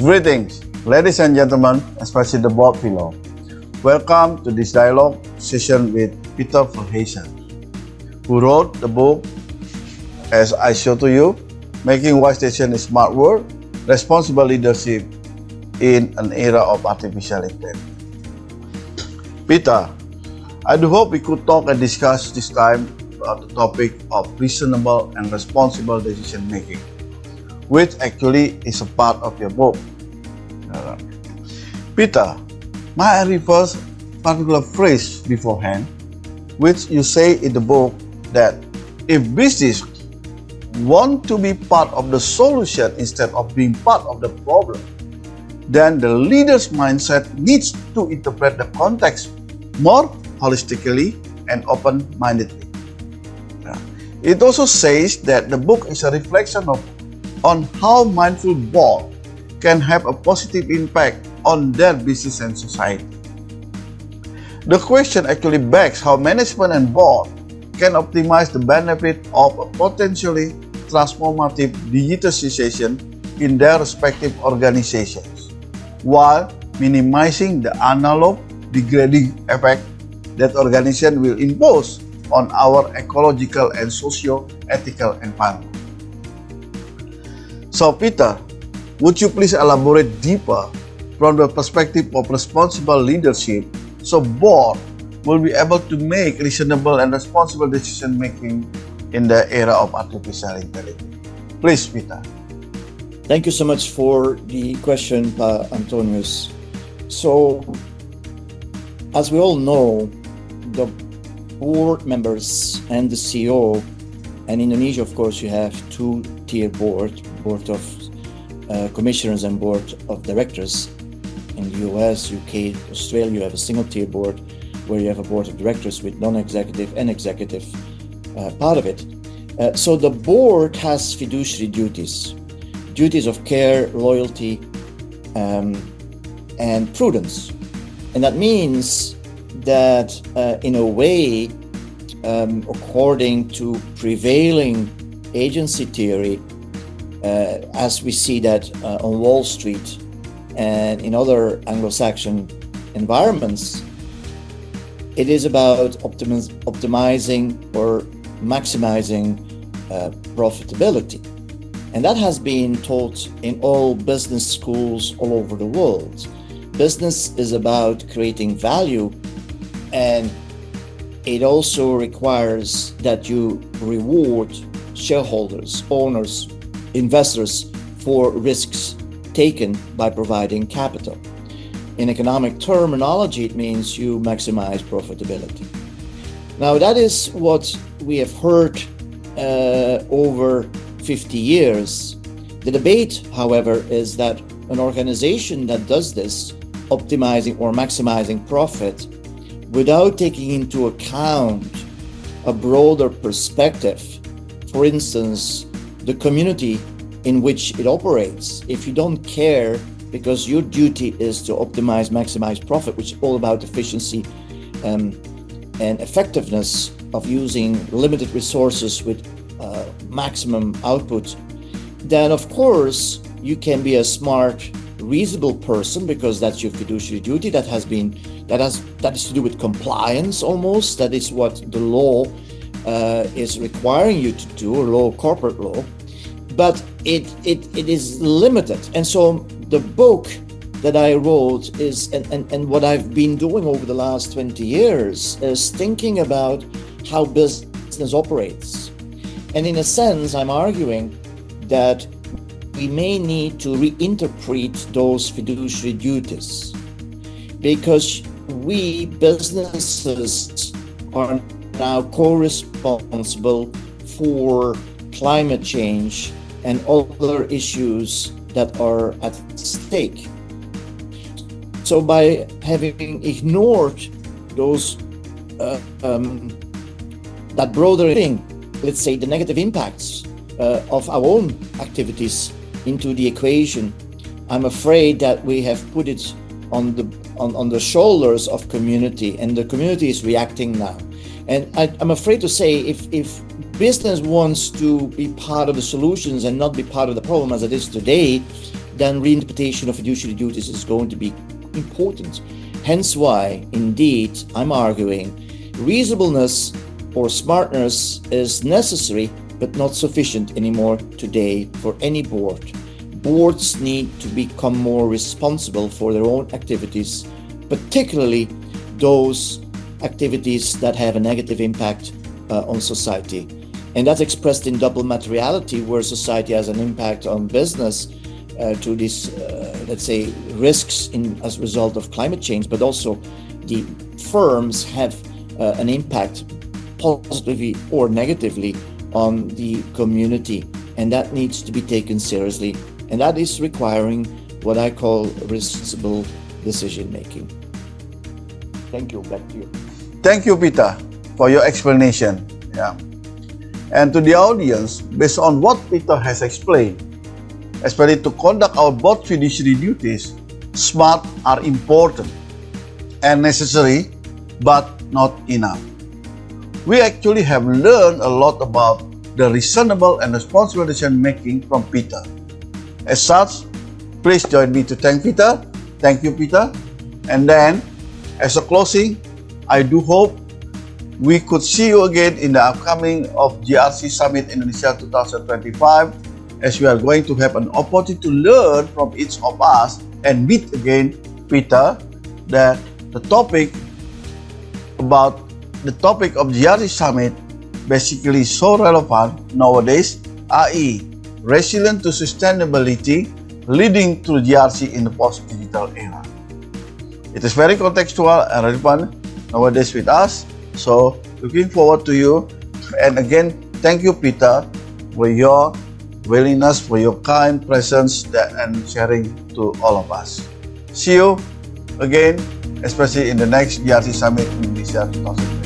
Greetings, ladies and gentlemen, especially the board below. Welcome to this dialogue session with Peter Verhezen, who wrote the book, as I show to you, Making Wise Decisions in Smart World, Responsible Leadership in an Era of Artificial Intelligence. Peter, I do hope we could talk and discuss this time about the topic of reasonable and responsible decision making, which actually is a part of your book. Peter, may I reverse a particular phrase beforehand, which you say in the book that if business want to be part of the solution instead of being part of the problem, then the leader's mindset needs to interpret the context more holistically and open-mindedly. It also says that the book is a reflection on how mindful board can have a positive impact on their business and society. The question actually begs how management and board can optimize the benefit of a potentially transformative digitization in their respective organizations, while minimizing the analog degrading effect that organization will impose on our ecological and socio-ethical environment. So Peter, would you please elaborate deeper from the perspective of responsible leadership so board will be able to make reasonable and responsible decision making in the era of artificial intelligence? Please, Peter. Thank you so much for the question, Antonius. So, as we all know, the board members and the CEO, and in Indonesia, of course, you have two-tier board of commissioners and board of directors. In the US, UK, Australia, you have a single-tier board where you have a board of directors with non-executive and executive part of it. So the board has fiduciary duties of care, loyalty, and prudence. And that means that in a way, according to prevailing agency theory, as we see that on Wall Street and in other Anglo-Saxon environments, it is about optimizing or maximizing profitability. And that has been taught in all business schools all over the world. Business is about creating value, and it also requires that you reward shareholders, owners, investors for risks taken by providing capital. In economic terminology, it means you maximize profitability. Now, that is what we have heard over 50 years. The debate, however, is that an organization that does this, optimizing or maximizing profit, without taking into account a broader perspective, for instance, the community in which it operates, if you don't care because your duty is to optimize, maximize profit, which is all about efficiency and effectiveness of using limited resources with maximum output, then of course you can be a smart, reasonable person because that's your fiduciary duty. That is to do with compliance almost. That is what the law is requiring you to do, or corporate law. But it is limited. And so the book that I wrote is, and what I've been doing over the last 20 years is thinking about how business operates. And in a sense, I'm arguing that we may need to reinterpret those fiduciary duties, because we businesses are now co-responsible for climate change and other issues that are at stake. So by having ignored those that broader thing, let's say the negative impacts of our own activities into the equation, I'm afraid that we have put it on the shoulders of community, and the community is reacting now. And I'm afraid to say, if business wants to be part of the solutions and not be part of the problem as it is today, then reinterpretation of fiduciary duties is going to be important. Hence why, indeed, I'm arguing reasonableness or smartness is necessary but not sufficient anymore today for any board. Boards need to become more responsible for their own activities, particularly those activities that have a negative impact on society. And that's expressed in double materiality, where society has an impact on business to these, let's say, risks as a result of climate change, but also the firms have an impact positively or negatively on the community. And that needs to be taken seriously. And that is requiring what I call responsible decision making. Thank you. Back to you. Thank you, Peter, for your explanation. Yeah. And to the audience, based on what Peter has explained, especially to conduct our board fiduciary duties, smart are important and necessary, but not enough. We actually have learned a lot about the reasonable and responsible decision making from Peter. As such, please join me to thank Peter. Thank you, Peter. And then, as a closing, I do hope we could see you again in the upcoming of GRC Summit Indonesia 2025, as we are going to have an opportunity to learn from each of us and meet again Peter, that the topic of GRC Summit basically so relevant nowadays, i.e. resilient to sustainability leading to GRC in the post-digital era. It is very contextual and relevant nowadays with us. So looking forward to you. And again, thank you, Peter, for your willingness, for your kind presence and sharing to all of us. See you again, especially in the next GRC Summit Indonesia 2020.